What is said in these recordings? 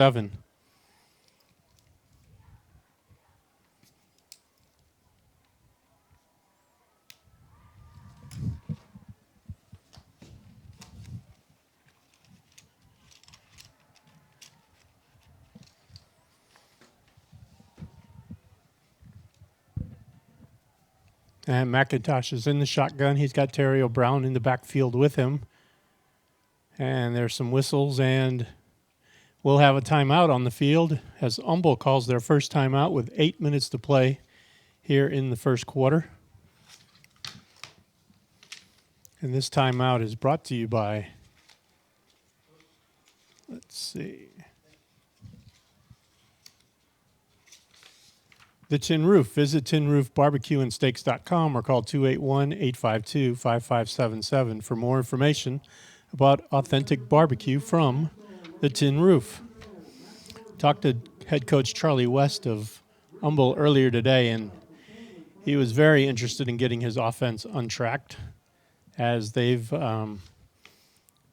7. And McIntosh is in the shotgun. He's got Terry Brown in the backfield with him. And there's some whistles, and we'll have a timeout on the field as Humble calls their first timeout with 8 minutes to play here in the first quarter. And this timeout is brought to you by, let's see, The Tin Roof. Visit tinroofbarbecueandsteaks.com or call 281-852-5577 for more information about authentic barbecue from The Tin Roof. Talked to head coach Charlie West of Humble earlier today, and he was very interested in getting his offense untracked as they've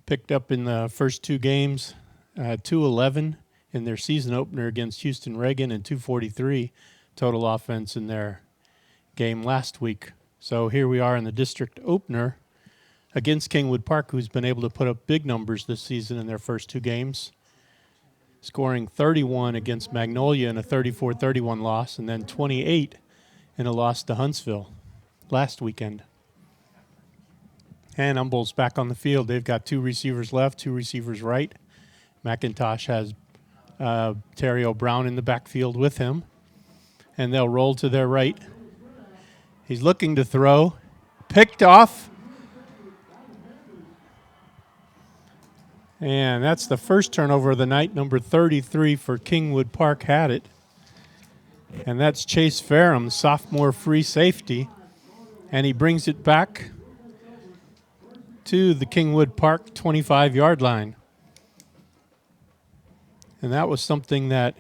picked up in the first two games 211 in their season opener against Houston Reagan and 243 total offense in their game last week. So here we are in the district opener against Kingwood Park, who's been able to put up big numbers this season in their first two games, scoring 31 against Magnolia in a 34-31 loss, and then 28 in a loss to Huntsville last weekend. And Humble's back on the field. They've got two receivers left, two receivers right. McIntosh has Terry Brown in the backfield with him. And they'll roll to their right. He's looking to throw. Picked off. And that's the first turnover of the night. Number 33 for Kingwood Park had it. And that's Chase Farham, sophomore free safety. And he brings it back to the Kingwood Park 25-yard line. And that was something that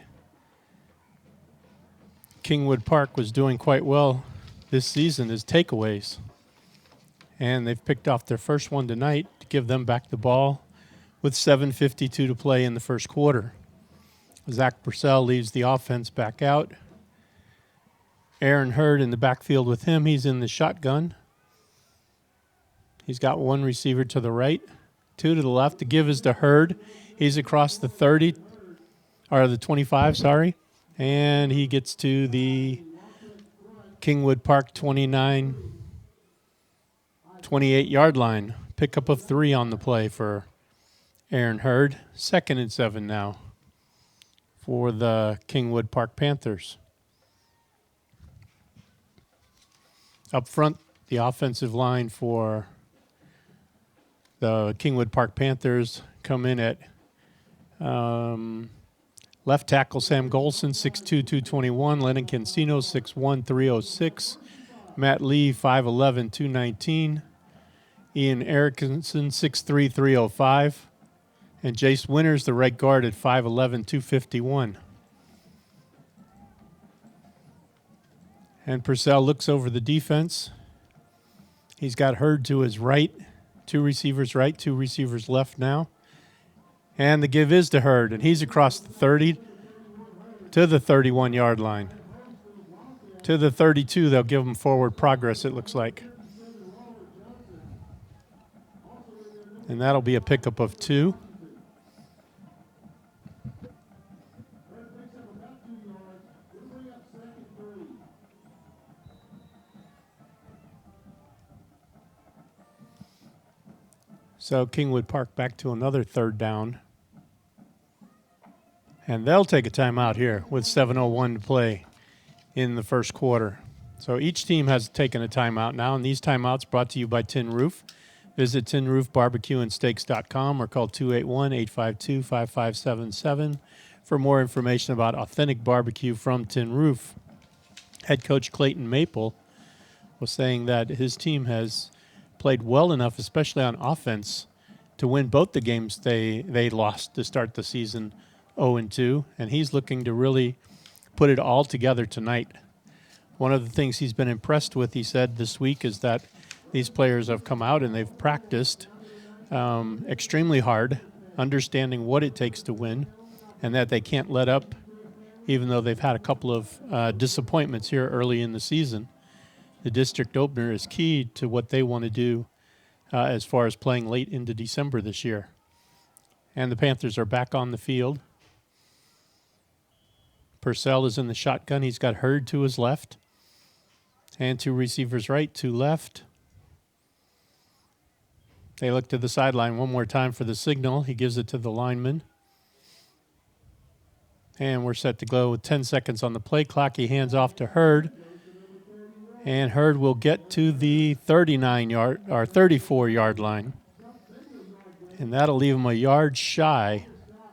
Kingwood Park was doing quite well this season, is takeaways. And they've picked off their first one tonight to give them back the ball with 7:52 to play in the first quarter. Zach Purcell leaves the offense back out. Aaron Hurd in the backfield with him. He's in the shotgun. He's got one receiver to the right, two to the left. The give is to Hurd. He's across the 30, or the 25, sorry. And he gets to the Kingwood Park 28-yard line. Pickup of 3 on the play for Aaron Hurd. 2nd and 7 now for the Kingwood Park Panthers. Up front, the offensive line for the Kingwood Park Panthers come in at left tackle Sam Golson, 6'2", 221. Lennon Cancino, 6'1", 306. Matt Lee, 5'11", 219. Ian Erickson, 6'3", 305. And Jace Winters, the right guard, at 5'11", 251. And Purcell looks over the defense. He's got Hurd to his right. Two receivers right, two receivers left now. And the give is to Hurd, and he's across the 30 to the 31-yard line. To the 32, they'll give him forward progress, it looks like. And that'll be a pickup of 2. So Kingwood Park back to another 3rd down. And they'll take a timeout here with 7:01 to play in the first quarter. So each team has taken a timeout now, and these timeouts brought to you by Tin Roof. Visit tinroofbarbecueandsteaks.com or call 281-852-5577 for more information about authentic barbecue from Tin Roof. Head coach Clayton Maple was saying that his team has played well enough, especially on offense, to win both the games they lost to start the season 0-2, and he's looking to really put it all together tonight. One of the things he's been impressed with, he said this week, is that these players have come out and they've practiced extremely hard, understanding what it takes to win, and that they can't let up, even though they've had a couple of disappointments here early in the season. The district opener is key to what they want to do as far as playing late into December this year. And the Panthers are back on the field. Purcell is in the shotgun. He's got Hurd to his left. And 2 receivers right, 2 left. They look to the sideline one more time for the signal. He gives it to the lineman. And we're set to go with 10 seconds on the play clock. He hands off to Hurd. And Hurd will get to the 34-yard line. And that'll leave him a yard shy.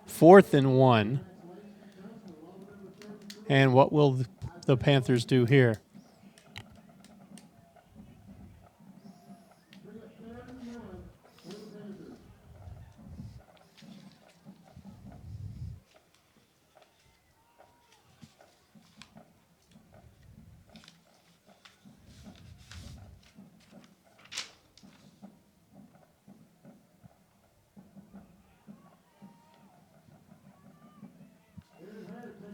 4th and 1. And what will the Panthers do here?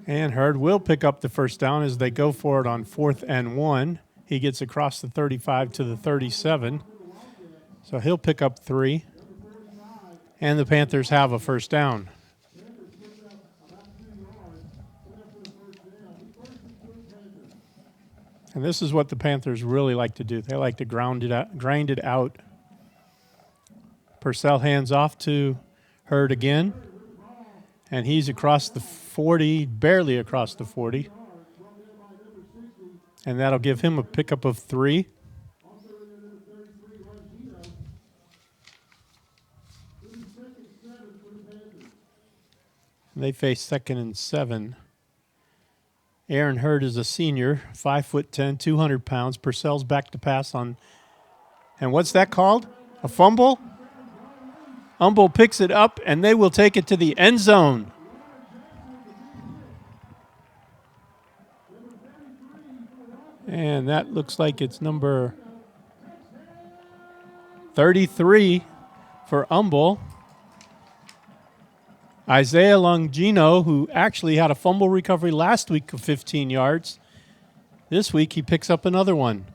And Hurd will pick up the first down as they go for it on 4th and 1. He gets across the 35 to the 37. So he'll pick up 3. And the Panthers have a first down. And this is what the Panthers really like to do. They like to grind it out. Purcell hands off to Hurd again. And he's across the 40, barely across the 40. And that'll give him a pickup of 3. They face 2nd and 7. Aaron Hurd is a senior, 5'10", 200 pounds. Purcell's back to pass on. And what's that called? A fumble? Humble picks it up, and they will take it to the end zone. And that looks like it's number 33 for Humble. Isaiah Longino, who actually had a fumble recovery last week of 15 yards. This week he picks up another one.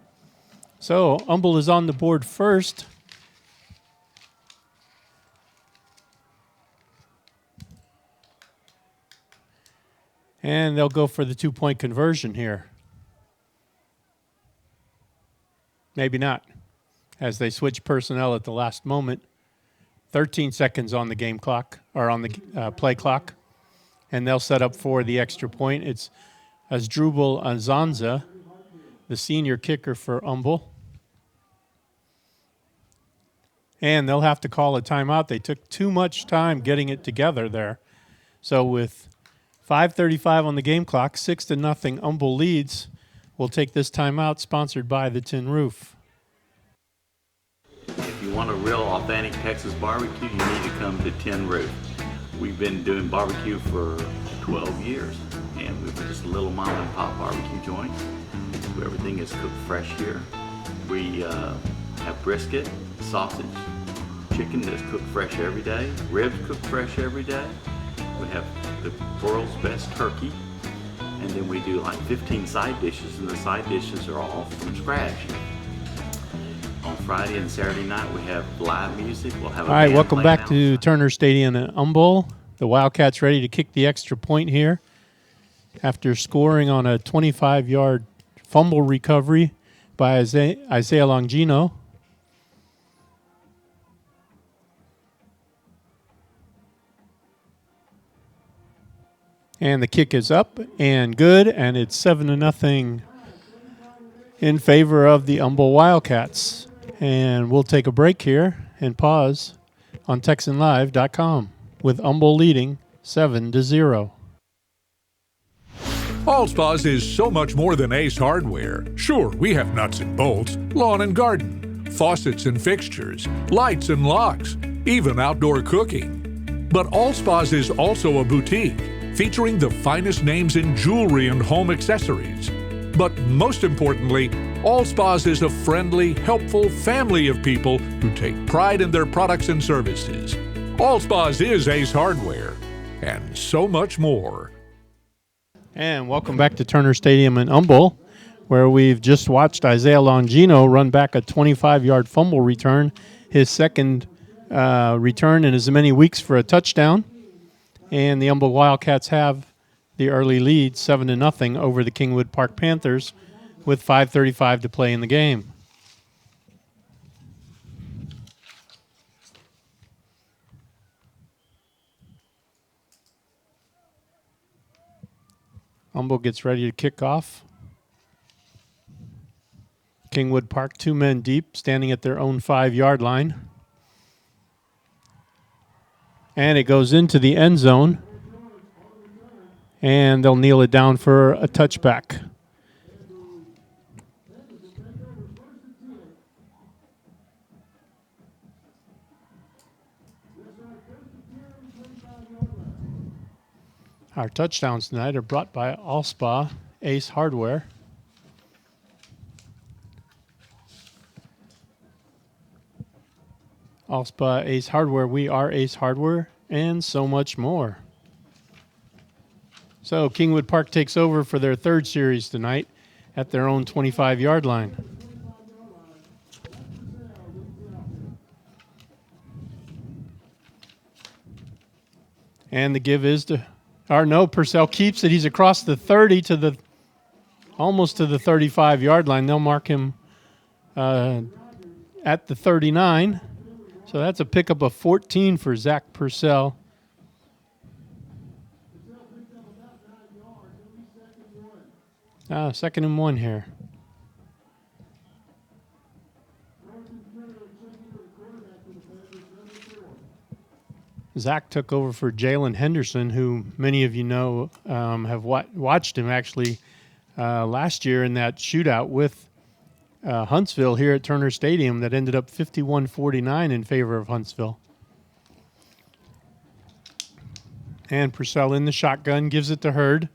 So Humble is on the board first. And they'll go for the 2-point conversion here. Maybe not, as they switch personnel at the last moment. 13 seconds on the game clock, or on the play clock. And they'll set up for the extra point. It's Asdrubal Anzanza, the senior kicker for Humble. And they'll have to call a timeout. They took too much time getting it together there. So with 5:35 on the game clock, 6-0, Humble leads. We'll take this timeout, sponsored by the Tin Roof. If you want a real authentic Texas barbecue, you need to come to Tin Roof. We've been doing barbecue for 12 years, and we're just a little mom and pop barbecue joint. Everything is cooked fresh here. We have brisket, sausage, chicken that's cooked fresh every day, ribs cooked fresh every day. We have the world's best turkey, and then we do like 15 side dishes, and the side dishes are all from scratch. On Friday and Saturday night, we have live music. We'll have a All right, band welcome playing back to Turner Stadium at Humble. The Wildcats ready to kick the extra point here after scoring on a 25-yard fumble recovery by Isaiah Longino. And the kick is up and good, and it's 7-0 in favor of the Humble Wildcats. And we'll take a break here and pause on TexanLive.com with Humble leading 7-0. Allspa's is so much more than Ace Hardware. Sure, we have nuts and bolts, lawn and garden, faucets and fixtures, lights and locks, even outdoor cooking. But Allspa's is also a boutique, featuring the finest names in jewelry and home accessories. But most importantly, Allspa's is a friendly, helpful family of people who take pride in their products and services. Allspa's is Ace Hardware. and so much more. And welcome back to Turner Stadium in Humble, where we've just watched Isaiah Longino run back a 25-yard fumble return, his second return in as many weeks for a touchdown. And the Humble Wildcats have the early lead, 7-0 over the Kingwood Park Panthers, with 5:35 to play in the game. Humble gets ready to kick off. Kingwood Park, 2 men deep, standing at their own 5-yard line. And it goes into the end zone. And they'll kneel it down for a touchback. Our touchdowns tonight are brought by Allspa Ace Hardware. Allspa Ace Hardware, we are Ace Hardware, and so much more. So Kingwood Park takes over for their third series tonight at their own 25-yard line. And the give is to, or no, Purcell keeps it. He's across the 30 to the, almost to the 35-yard line. They'll mark him at the 39. So that's a pickup of 14 for Zach Purcell. Second and 1 here. Zach took over for Jalen Henderson, who many of you know have watched him actually last year in that shootout with Huntsville here at Turner Stadium that ended up 51-49 in favor of Huntsville. And Purcell in the shotgun, gives it to Hurd.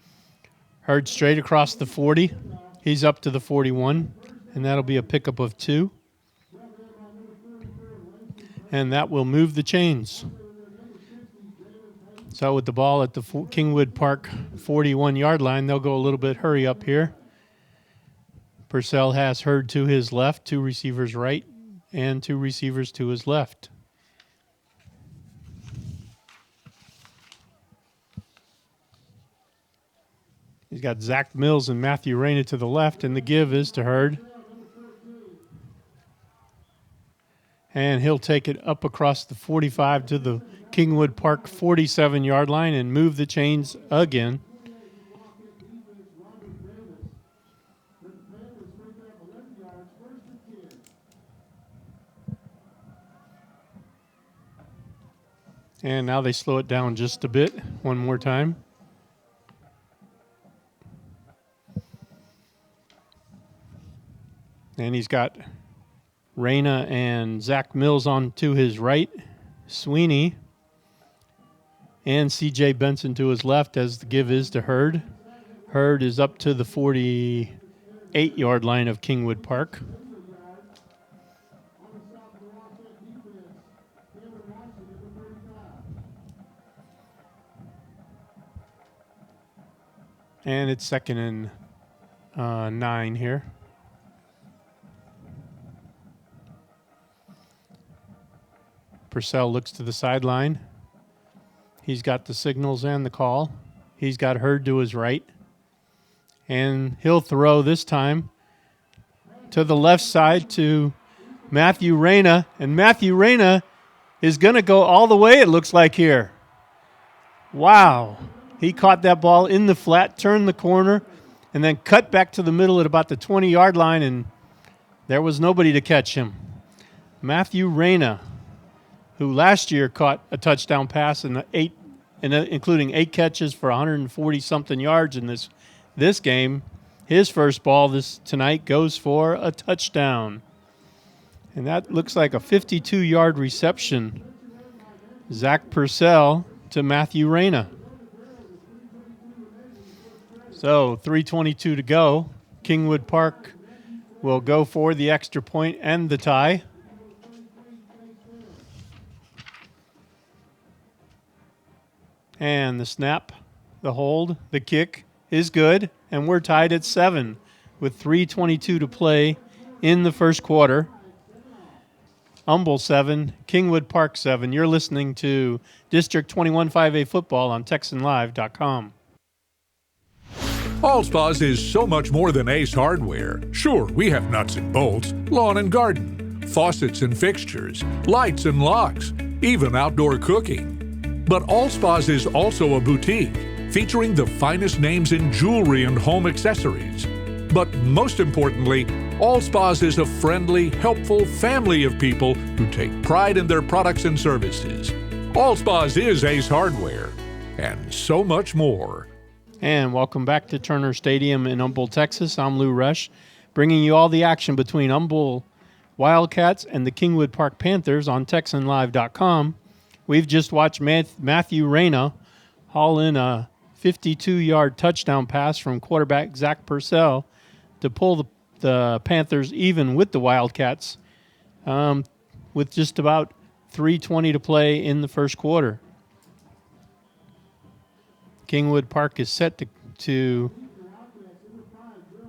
Hurd straight across the 40. He's up to the 41, and that'll be a pickup of 2. And that will move the chains. So with the ball at the Kingwood Park 41-yard line, they'll go a little bit hurry up here. Purcell has Hurd to his left, 2 receivers right, and 2 receivers to his left. He's got Zach Mills and Matthew Reyna to the left, and the give is to Hurd. And he'll take it up across the 45 to the Kingwood Park 47-yard line and move the chains again. And now they slow it down just a bit one more time. And he's got Reyna and Zach Mills on to his right, Sweeney, and C.J. Benson to his left as the give is to Hurd. Hurd is up to the 48-yard line of Kingwood Park. And it's 2nd and 9 here. Purcell looks to the sideline. He's got the signals and the call. He's got Hurd to his right. And he'll throw this time to the left side to Matthew Reyna. And Matthew Reyna is going to go all the way, it looks like here. Wow. He caught that ball in the flat, turned the corner, and then cut back to the middle at about the 20-yard line, and there was nobody to catch him. Matthew Reyna, who last year caught a touchdown pass including 8 catches for 140-something yards in this game. His first ball tonight goes for a touchdown. And that looks like a 52-yard reception. Zach Purcell to Matthew Reyna. So 3:22 to go. Kingwood Park will go for the extra point and the tie. And the snap, the hold, the kick is good. And we're tied at 7 with 3:22 to play in the first quarter. Humble 7, Kingwood Park 7. You're listening to District 21 5A football on TexanLive.com. Allspa's is so much more than Ace Hardware. Sure, we have nuts and bolts, lawn and garden, faucets and fixtures, lights and locks, even outdoor cooking. But Allspa's is also a boutique featuring the finest names in jewelry and home accessories. But most importantly, Allspa's is a friendly, helpful family of people who take pride in their products and services. Allspa's is Ace Hardware, and so much more. And welcome back to Turner Stadium in Humboldt, Texas. I'm Lou Rush, bringing you all the action between Humboldt Wildcats and the Kingwood Park Panthers on TexanLive.com. We've just watched Matthew Reyna haul in a 52-yard touchdown pass from quarterback Zach Purcell to pull the Panthers even with the Wildcats with just about 3:20 to play in the first quarter. Kingwood Park is set to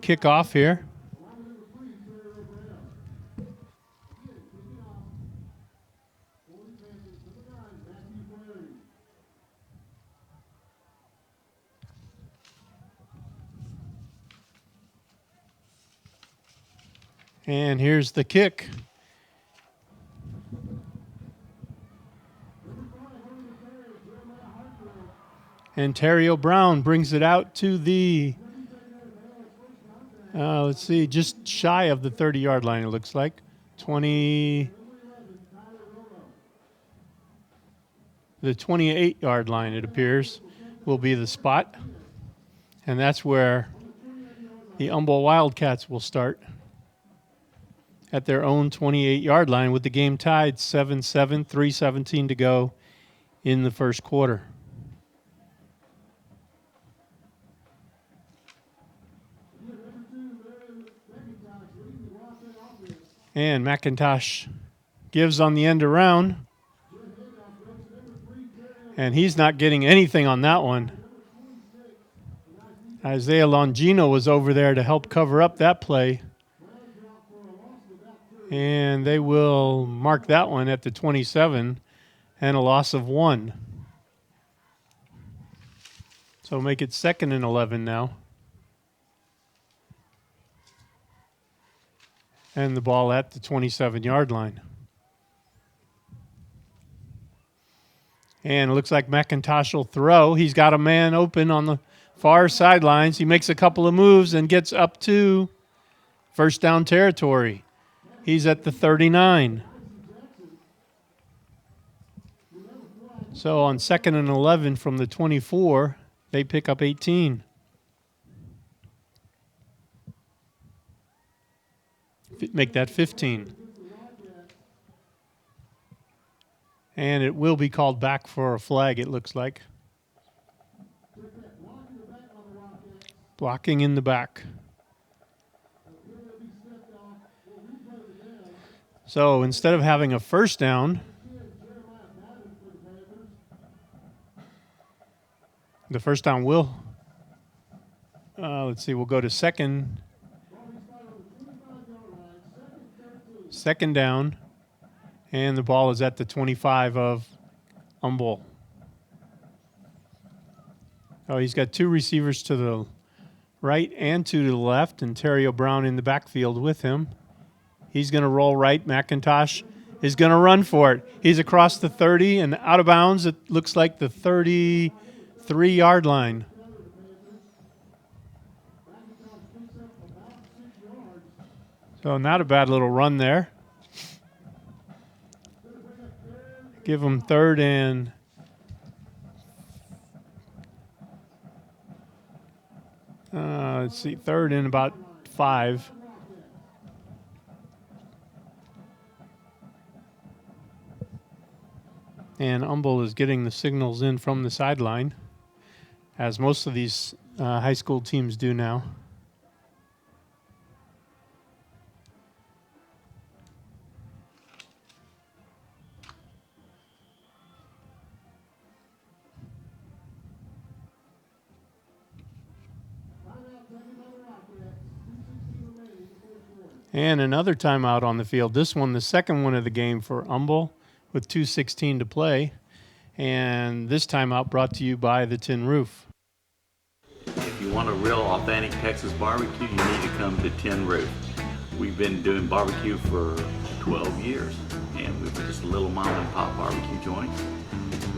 kick off here. And here's the kick. And Terrio Brown brings it out to the, just shy of the 30-yard line, it looks like. The 28-yard line, it appears, will be the spot. And that's where the Humboldt Wildcats will start at their own 28-yard line with the game tied 7-7, 3:17 to go in the first quarter. And McIntosh gives on the end around. And he's not getting anything on that one. Isaiah Longino was over there to help cover up that play. And they will mark that one at the 27 and a loss of 1. So make it 2nd and 11 now. And the ball at the 27-yard line. And it looks like McIntosh will throw. He's got a man open on the far sidelines. He makes a couple of moves and gets up to first down territory. He's at the 39. So on 2nd and 11 from the 24, they pick up 18. Make that 15. And it will be called back for a flag, it looks like. Blocking in the back. So instead of having a first down, the first down will, we'll go to second down, and the ball is at the 25 of Humboldt. Oh, he's got two receivers to the right and two to the left, and Terrio Brown in the backfield with him. He's going to roll right. McIntosh is going to run for it. He's across the 30 and out of bounds. It looks like the 33-yard line. So not a bad little run there. Give him 3rd and 3rd and about 5. And Humboldt is getting the signals in from the sideline, as most of these high school teams do now. And another timeout on the field. This one, the second one of the game for Humble with 2:16 to play. And this timeout brought to you by the Tin Roof. If you want a real authentic Texas barbecue, you need to come to Tin Roof. We've been doing barbecue for 12 years, and we're just a little mom and pop barbecue joint.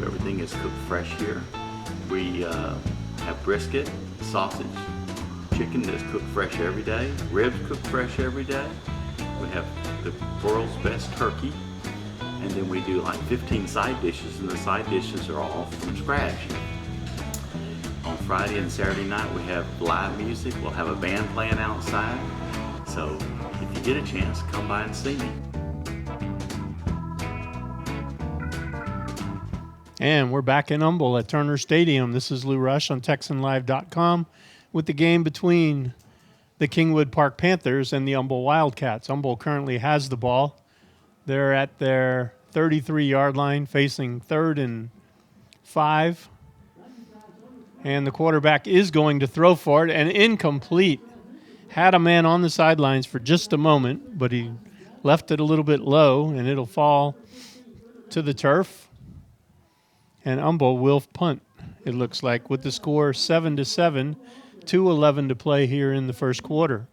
Everything is cooked fresh here. We have brisket, sausage, chicken that's cooked fresh every day, ribs cooked fresh every day. We have the world's best turkey, and then we do like 15 side dishes, and the side dishes are all from scratch. On Friday and Saturday night we have live music. We'll have a band playing outside. So if you get a chance, come by and see me. And we're back in Humble at Turner Stadium. This is Lou Rush on TexanLive.com with the game between the Kingwood Park Panthers and the Humble Wildcats. Humble currently has the ball. They're at their 33-yard line facing 3rd and 5. And the quarterback is going to throw for it, and incomplete. Had a man on the sidelines for just a moment, but he left it a little bit low, and it'll fall to the turf. And Humble will punt, it looks like, with the score 7-7, 2:11 to play here in the first quarter.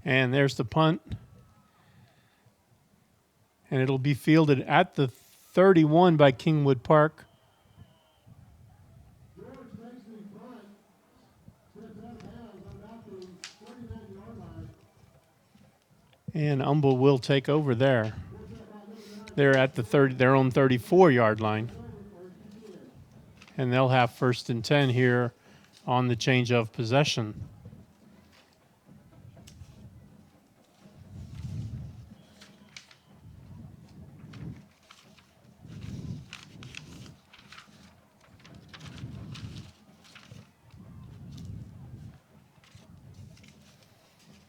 And there's the punt. And it'll be fielded at the 31 by Kingwood Park. And Humble will take over there. They're at their own 34-yard line. And they'll have 1st and 10 here on the change of possession.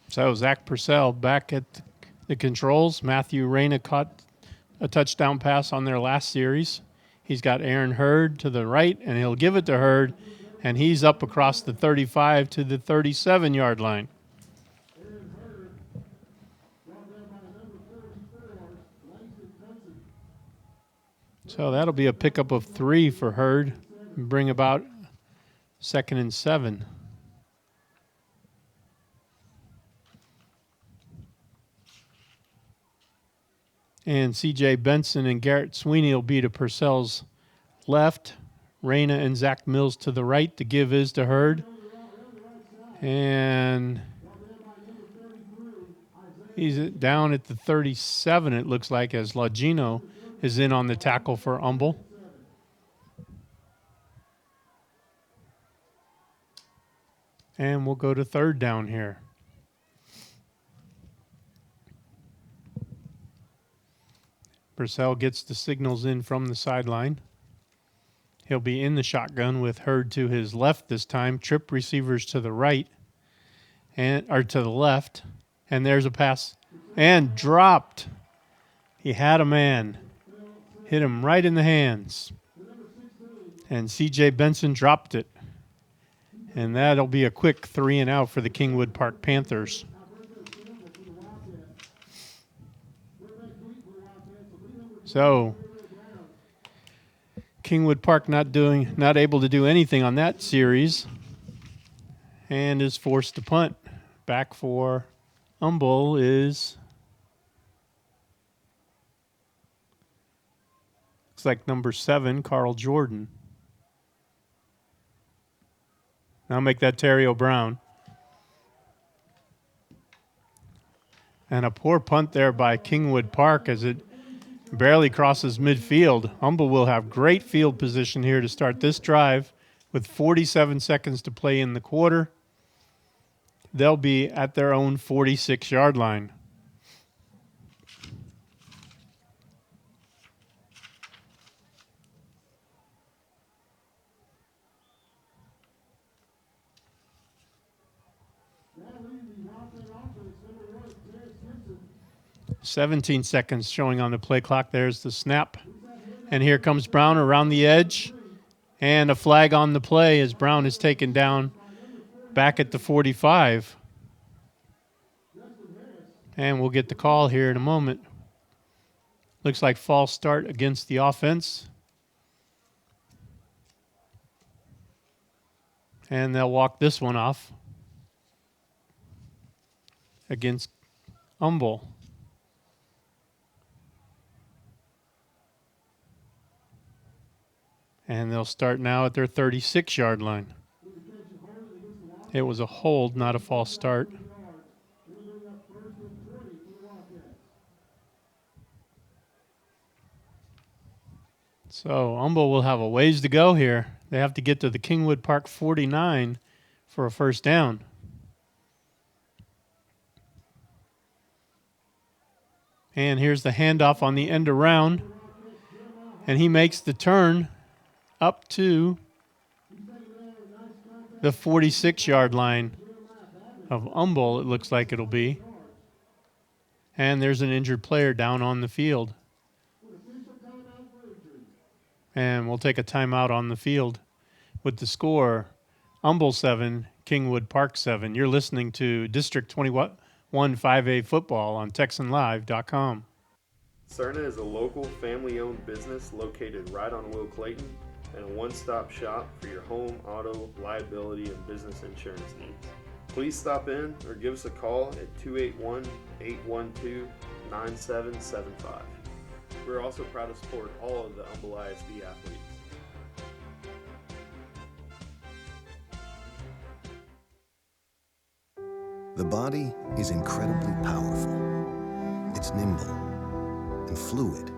So Zach Purcell back at the controls. Matthew Reyna caught a touchdown pass on their last series. He's got Aaron Hurd to the right, and he'll give it to Hurd, and he's up across the 35 to the 37-yard line. So that'll be a pickup of 3 for Hurd and bring about 2nd and 7. And C.J. Benson and Garrett Sweeney will be to Purcell's left. Reyna and Zach Mills to the right. The give is to Hurd. And he's down at the 37, it looks like, as Logino is in on the tackle for Humble. And we'll go to 3rd down here. Purcell gets the signals in from the sideline. He'll be in the shotgun with Hurd to his left this time. Trip receivers to the right, or to the left. And there's a pass. And dropped. He had a man. Hit him right in the hands. And C.J. Benson dropped it. And that'll be a quick 3 and out for the Kingwood Park Panthers. So Kingwood Park not able to do anything on that series, and is forced to punt. Back for Humble is, looks like number 7, Carl Jordan. Now make that Terry O'Brown. And a poor punt there by Kingwood Park as it barely crosses midfield. Humble will have great field position here to start this drive with 47 seconds to play in the quarter. They'll be at their own 46-yard line. 17 seconds showing on the play clock. There's the snap. And here comes Brown around the edge. And a flag on the play as Brown is taken down back at the 45. And we'll get the call here in a moment. Looks like false start against the offense. And they'll walk this one off against Humble. And they'll start now at their 36-yard line. It was a hold, not a false start. So Humble will have a ways to go here. They have to get to the Kingwood Park 49 for a first down. And here's the handoff on the end around. And he makes the turn up to the 46-yard line of Humble, it looks like it'll be. And there's an injured player down on the field. And we'll take a timeout on the field with the score, Humble 7, Kingwood Park 7. You're listening to District 21 5A football on TexanLive.com. Cerna is a local family-owned business located right on Will Clayton and a one-stop shop for your home, auto, liability, and business insurance needs. Please stop in or give us a call at 281-812-9775. We're also proud to support all of the Humble ISD athletes. The body is incredibly powerful. It's nimble and fluid,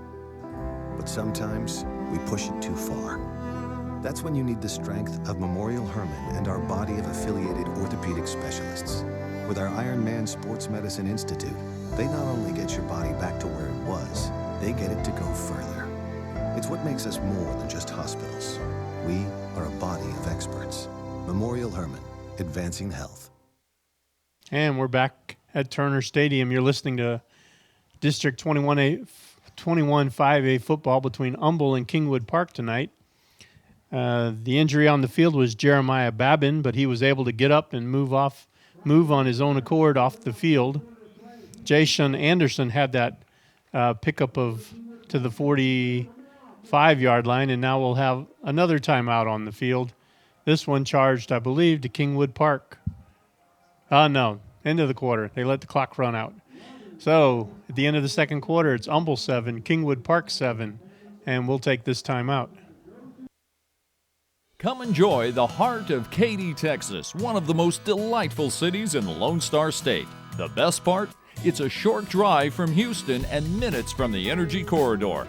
but sometimes we push it too far. That's when you need the strength of Memorial Hermann and our body of affiliated orthopedic specialists. With our Ironman Sports Medicine Institute, they not only get your body back to where it was, they get it to go further. It's what makes us more than just hospitals. We are a body of experts. Memorial Hermann, advancing health. And we're back at Turner Stadium. You're listening to District 21 5A football between Humble and Kingwood Park tonight. The injury on the field was Jeremiah Babin, but he was able to get up and move on his own accord off the field. Jason Anderson had that pickup to the 45-yard line, and now we'll have another timeout on the field. This one charged, I believe, to Kingwood Park. No, end of the quarter. They let the clock run out. So at the end of the second quarter, it's Humble 7, Kingwood Park 7, and we'll take this timeout. Come enjoy the heart of Katy, Texas, one of the most delightful cities in the Lone Star State. The best part? It's a short drive from Houston and minutes from the Energy Corridor.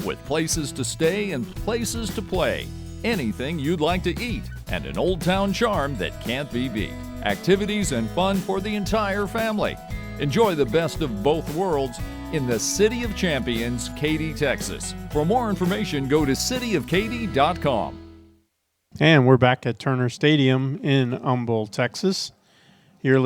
With places to stay and places to play, anything you'd like to eat, and an old town charm that can't be beat. Activities and fun for the entire family. Enjoy the best of both worlds in the City of Champions, Katy, Texas. For more information, go to cityofkaty.com. And we're back at Turner Stadium in Humble, Texas. You're